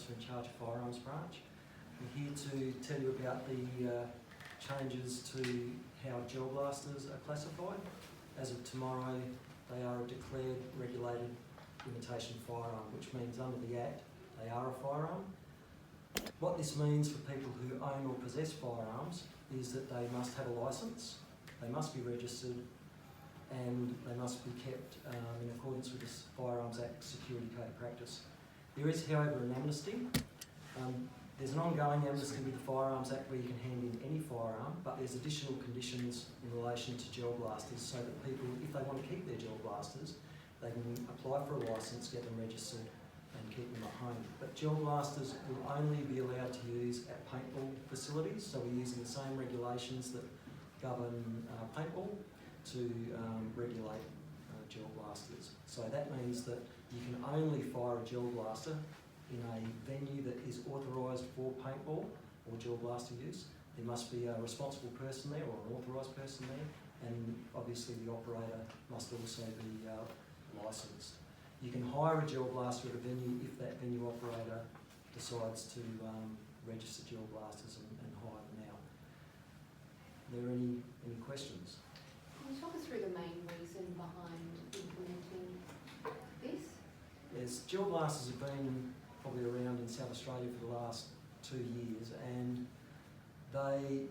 Officer in Charge Firearms Branch. I'm here to tell you about the changes to how gel blasters are classified. As of tomorrow, they are a declared regulated imitation firearm, which means under the Act, they are a firearm. What this means for people who own or possess firearms is that they must have a licence, they must be registered, and they must be kept in accordance with the Firearms Act Security Code of Practice. There is, however, an amnesty. There's an ongoing amnesty with the Firearms Act where you can hand in any firearm, but there's additional conditions in relation to gel blasters so that people, if they want to keep their gel blasters, they can apply for a licence, get them registered and keep them at home. But gel blasters will only be allowed to use at paintball facilities, so we're using the same regulations that govern paintball to regulate gel blasters. So that means that you can only fire a gel blaster in a venue that is authorised for paintball or gel blaster use. There must be a responsible person there or an authorised person there, and obviously the operator must also be licensed. You can hire a gel blaster at a venue if that venue operator decides to register gel blasters and hire them out. Are there any questions? Can you talk us through the main reason behind implementing this? Yes, gel blasters have been probably around in South Australia for the last 2 years, and they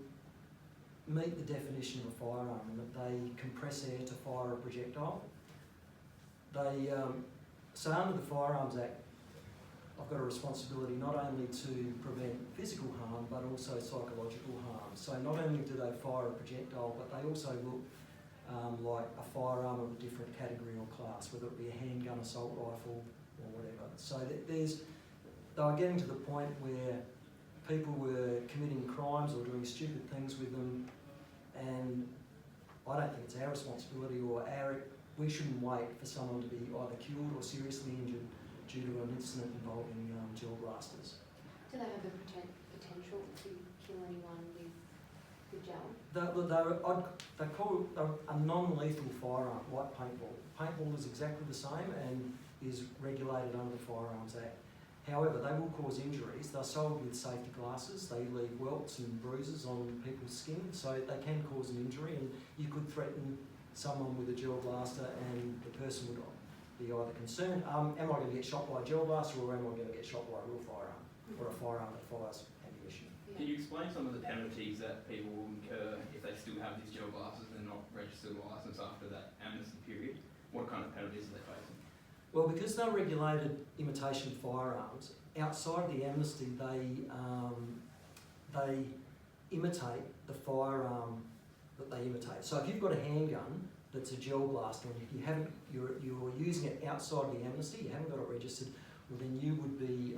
meet the definition of a firearm in that they compress air to fire a projectile. So under the Firearms Act, I've got a responsibility not only to prevent physical harm but also psychological harm. So not only do they fire a projectile, but they also look like a firearm of a different category or class, whether it be a handgun, assault rifle or whatever. So they were getting to the point where people were committing crimes or doing stupid things with them, and I don't think it's our responsibility or we shouldn't wait for someone to be either killed or seriously injured due to an incident involving gel blasters. Do they have the potential to kill anyone with gel? They're called a non-lethal firearm, like paintball. Paintball is exactly the same and is regulated under the Firearms Act. However, they will cause injuries. They're sold with safety glasses. They leave welts and bruises on people's skin, so they can cause an injury, and you could threaten someone with a gel blaster and the person would be either concerned, am I going to get shot by a gel blaster or am I going to get shot by a real firearm or a firearm that fires ammunition? Yeah. Can you explain some of the penalties that people will incur if they still have these gel blasters and not registered or licensed after that amnesty period? What kind of penalties are they facing? Well, because they're regulated imitation firearms, outside the amnesty they imitate the firearm that they imitate. So if you've got a handgun that's a gel blaster and you're using it outside the amnesty, you haven't got it registered, well then you would be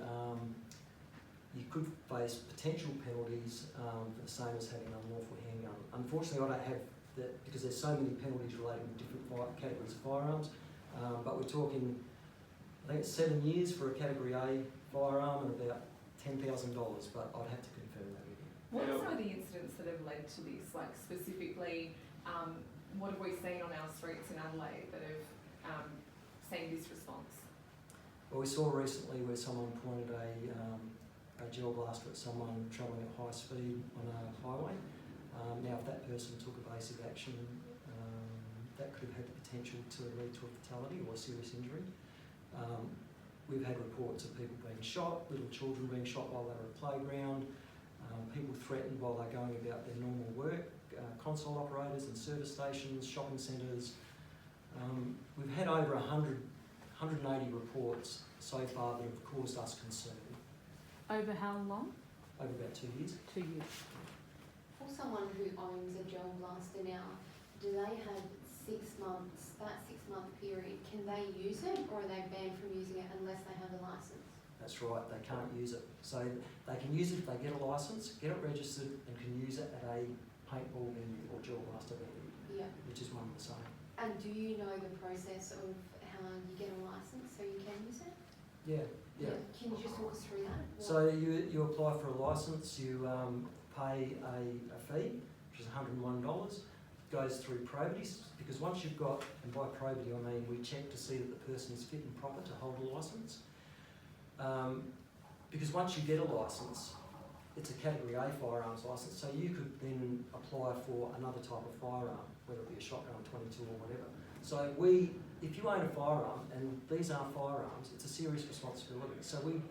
you could face potential penalties for the same as having an unlawful handgun. Unfortunately, I don't have that because there's so many penalties relating to different categories of firearms. But we're talking, I think it's 7 years for a Category A firearm and about $10,000, but I'd have to confirm that with you. What are some of the incidents that have led to this? Like specifically, what have we seen on our streets in Adelaide that have seen this response? Well, we saw recently where someone pointed a gel blaster at someone travelling at high speed on a highway. Now, if that person took evasive action, that could have had the potential to lead to a fatality or a serious injury. We've had reports of people being shot, little children being shot while they're at a playground, people threatened while they're going about their normal work, console operators in service stations, shopping centres. We've had over 180 reports so far that have caused us concern. Over how long? Over about 2 years. 2 years. For someone who owns a gel blaster now, do they have 6 months, that 6 month period, can they use it or are they banned from using it unless they have a licence? That's right, they can't use it. So they can use it if they get a licence, get it registered and can use it at a paintball venue or gel blaster venue, Yeah. which is one and the same. And do you know the process of how you get a licence so you can use it? Yeah. Can you just walk us through that? So you apply for a licence, you pay a fee, which is $101, goes through probity, because once you've got, and by probity I mean we check to see that the person is fit and proper to hold a licence. because once you get a licence, it's a Category A firearms licence, so you could then apply for another type of firearm, whether it be a shotgun, 22 or whatever. So if you own a firearm, and these are firearms, it's a serious responsibility. So we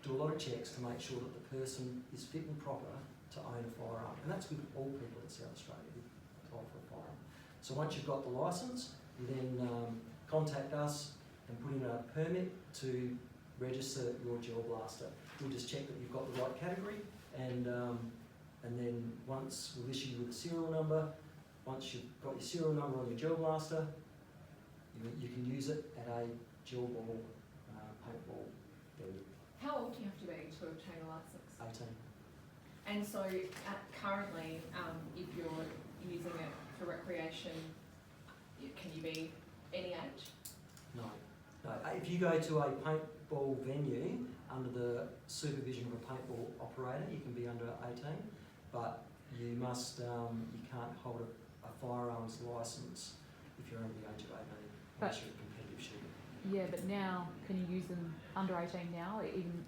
do a lot of checks to make sure that the person is fit and proper to own a firearm. And that's with all people in South Australia who apply for a firearm. So once you've got the licence, you then contact us and put in a permit to register your gel blaster. We'll just check that you've got the right category, and then once we'll issue you with a serial number. Once you've got your serial number on your gel blaster, you can use it at a gel ball, paintball venue. How old do you have to be to obtain a licence? 18. And so currently, if you're using it for recreation, can you be any age? No. If you go to a paintball venue under the supervision of a paintball operator, you can be under 18, but you must, you can't hold a firearms licence if you're under the age of 18, unless you're a competitive shooter. Yeah, but now, can you use them under 18 now, even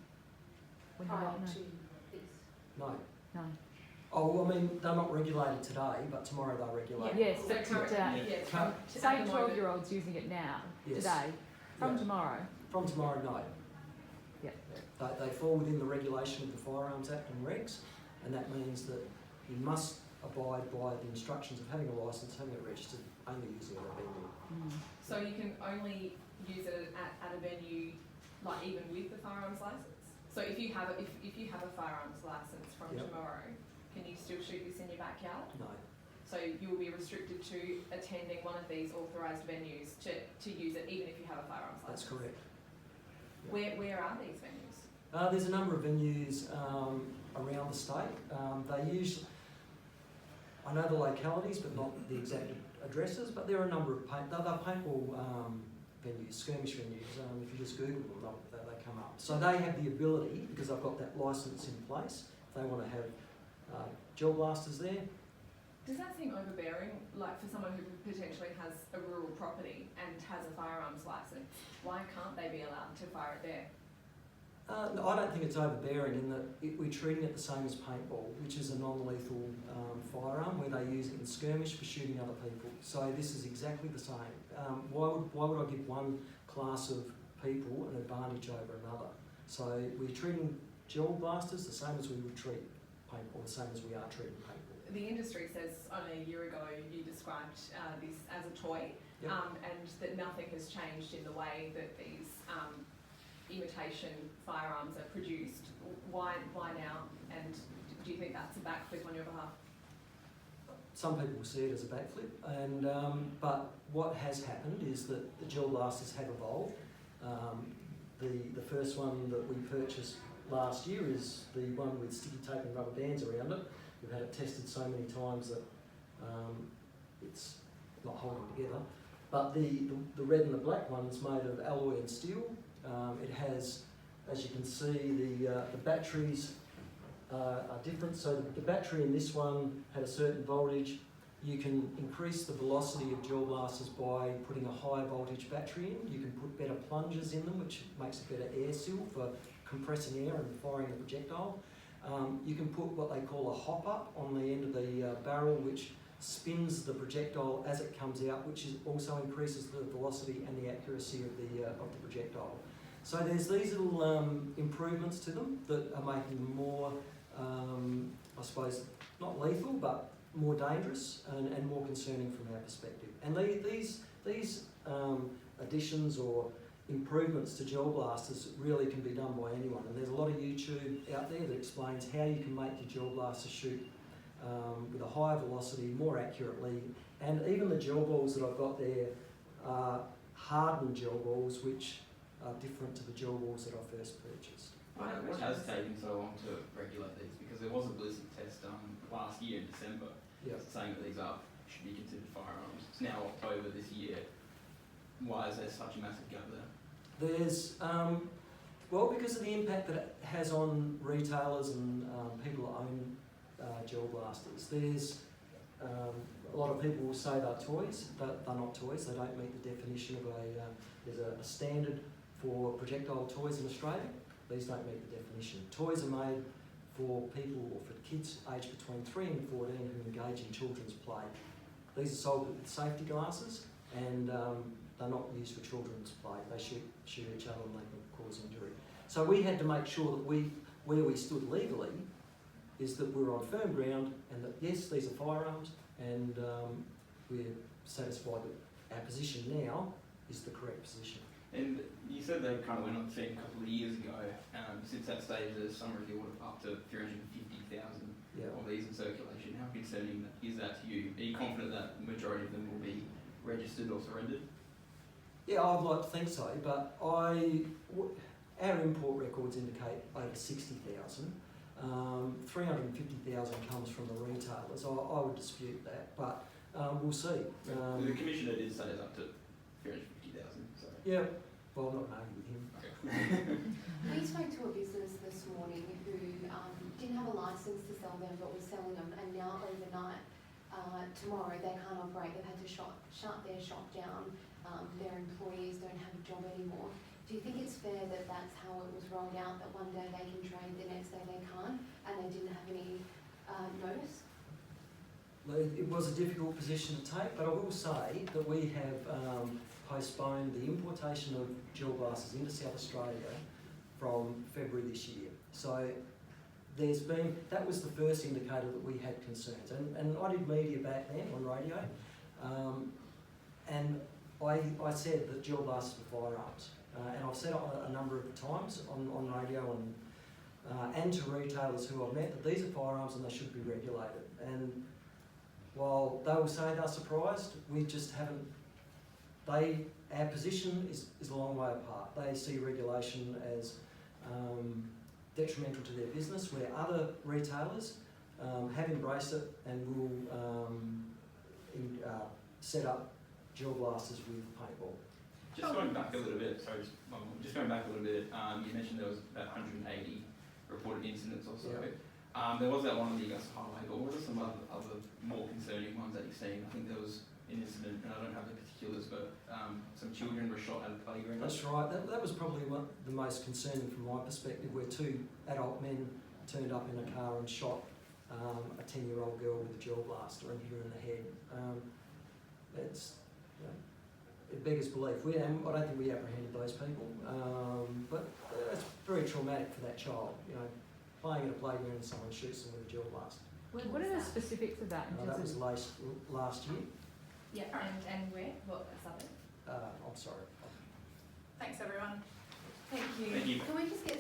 when you're Prior not? to this. No. No. Oh, well, I mean, they're not regulated today, but tomorrow they'll regulate. Yes, So but currently, today. yeah, Say 12-year-olds using it now, Yes. today, from Yeah. tomorrow. From tomorrow, no. Yeah. They fall within the regulation of the Firearms Act and regs, and that means that you must abide by the instructions of having a licence, having it registered, only using it at a venue. So you can only use it at a venue, like even with the firearms licence? So if you have a firearms licence from Yep. tomorrow, can you still shoot this in your backyard? No. So you will be restricted to attending one of these authorised venues to use it, even if you have a firearms licence? That's correct. Where are these venues? There's a number of venues around the state. They usually, I know the localities, but not the exact addresses, but there are a number of they're paintball venues, skirmish venues. If you just Google them, they come up. So they have the ability, because they've got that licence in place, if they want to have gel blasters there. Does that seem overbearing, like for someone who potentially has a rural property and has a firearms licence? Why can't they be allowed to fire it there? No, I don't think it's overbearing in that we're treating it the same as paintball, which is a non-lethal firearm where they use it in skirmish for shooting other people. So this is exactly the same. Why would I give one class of people an advantage over another? So we're treating gel blasters the same as we would treat paintball, the same as we are treating paintball. The industry says only a year ago you described this as a toy, Yep. and that nothing has changed in the way that these imitation firearms are produced. Why now? And do you think that's a backflip on your behalf? Some people see it as a backflip, and but what has happened is that the gel blasters have evolved. The first one that we purchased last year is the one with sticky tape and rubber bands around it. We've had it tested so many times that it's not holding together. But the red and the black one's made of alloy and steel. It has, as you can see, the batteries are different. So the battery in this one had a certain voltage. You can increase the velocity of gel blasters by putting a higher voltage battery in. You can put better plungers in them, which makes a better air seal for compressing air and firing the projectile. You can put what they call a hop up on the end of the barrel, which spins the projectile as it comes out, which also increases the velocity and the accuracy of the projectile. So there's these little improvements to them that are making them more, I suppose, not lethal, but more dangerous and more concerning from our perspective. And these additions or improvements to gel blasters really can be done by anyone. And there's a lot of YouTube out there that explains how you can make your gel blaster shoot with a higher velocity, more accurately. And even the gel balls that I've got there are hardened gel balls, which are different to the gel balls that I first purchased. What has taken so long to regulate these? Because there was a ballistic test last year in December saying that these should be considered firearms. It's now October this year. Why is there such a massive gap there? There's, well, because of the impact that it has on retailers and people that own gel blasters. There's a lot of people will say they're toys, but they're not toys. They don't meet the definition of there's a standard for projectile toys in Australia, these don't meet the definition. Toys are made for people or for kids aged between 3 and 14 who engage in children's play. These are sold with safety glasses, and they're not used for children's play. They shoot each other and they can cause injury. So we had to make sure that where we stood legally is that we're on firm ground, and that yes, these are firearms, and we're satisfied that our position now is the correct position. And you said they kind of went on the scene a couple of years ago. Since that stage, there's some review of up to 350,000 of these in circulation. How concerning is that to you? Are you confident that the majority of them will be registered or surrendered? Yeah, I'd like to think so, but our import records indicate over 60,000. 350,000 comes from the retailers. I would dispute that, but we'll see. The Commissioner did say it's up to 350,000. So. Yeah, well, I'm not arguing with him. Okay. We spoke to a business this morning who didn't have a licence to sell them but was selling them, and now overnight, tomorrow they can't operate. They've had to shut their shop down. Their employees don't have a job anymore. Do you think it's fair that that's how it was rolled out, that one day they can trade, the next day they can't, and they didn't have any notice? It was a difficult position to take, but I will say that we have postponed the importation of gel glasses into South Australia from February this year. So that was the first indicator that we had concerns. And I did media back then on radio, and I said that gel glasses were firearms. And I've said it a number of times on radio and to retailers who I've met that these are firearms and they should be regulated. And while they will say they're surprised, we just haven't. Our position is a long way apart. They see regulation as detrimental to their business, where other retailers have embraced it and will set up gel glasses with paintball. Just going back a little bit, sorry, just going back a little bit, you mentioned there was about 180 reported incidents or so. Yeah. There was that one on the Augusta Highway, but what are some other more concerning ones that you've seen? I think there was an incident, and I don't have the particulars, but some children were shot at a playground. That's right. That was probably the most concerning from my perspective, where 2 adult men turned up in a car and shot a 10-year-old girl with a gel blaster and hit her in the head. It beggars belief. I don't think we apprehended those people, but it's very traumatic for that child. Playing at a playground and someone shoots them with a gel blaster. What are the specifics of that? That was last year. Yeah, and where? What suburb? I'm sorry. Thanks, everyone. Thank you. Thank you. Can we just get